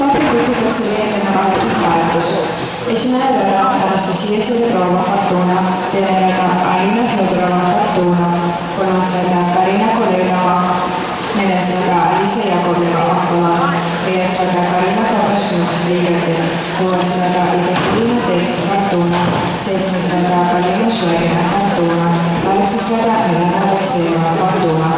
Stati kutsutakse eelmine 8. vahetus. Esimene Anastasia Sõbrova Fortuna, teine Alina Fjodorova Fortuna, kolmas Karina Kolenova, neljas Alisa Jakovleva Akula, viies Karina Kovašnik Liigetel, kuues Ekaterina Fortuna, seitsmes Kalina Šverina Fortuna, kaheksas Milena Aleksejeva Fortuna.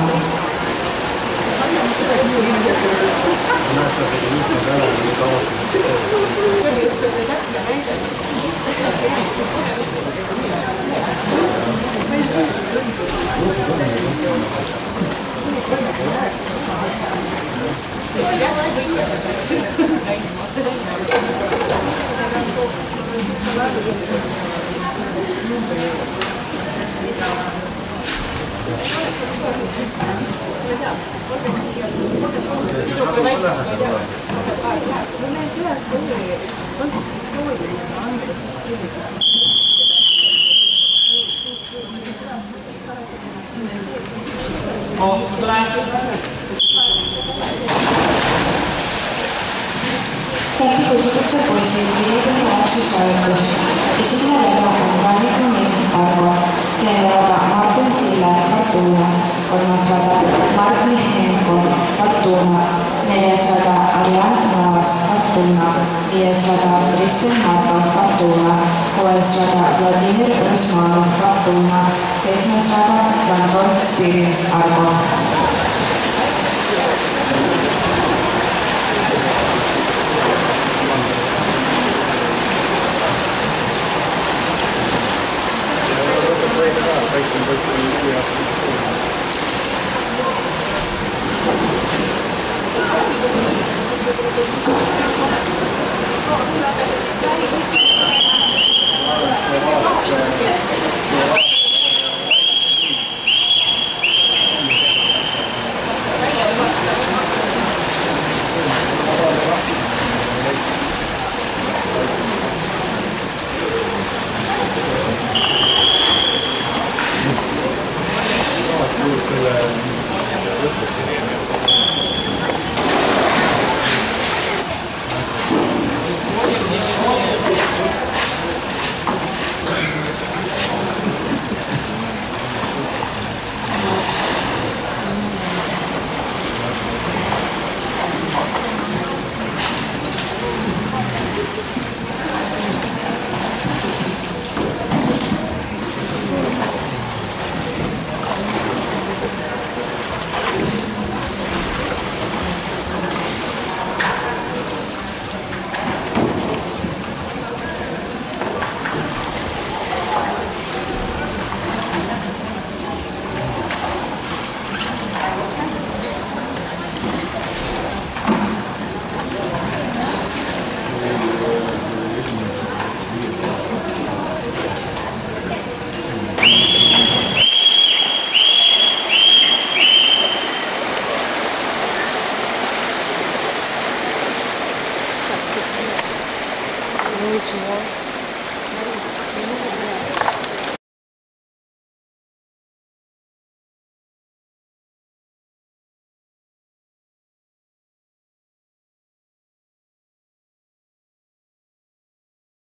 Stati kutsutakse poisid 59 soetus. Esimene on Vanniku Arvo, teine Martin Siller Fortuna, kolmas Mart Mihhenko Fortuna, neljas Arjan Naas Fortuna, viies Kristjan Marko Fortuna, kuues Vladimir Rusmanov Fortuna, seitsmes Anton Spirin Arvo.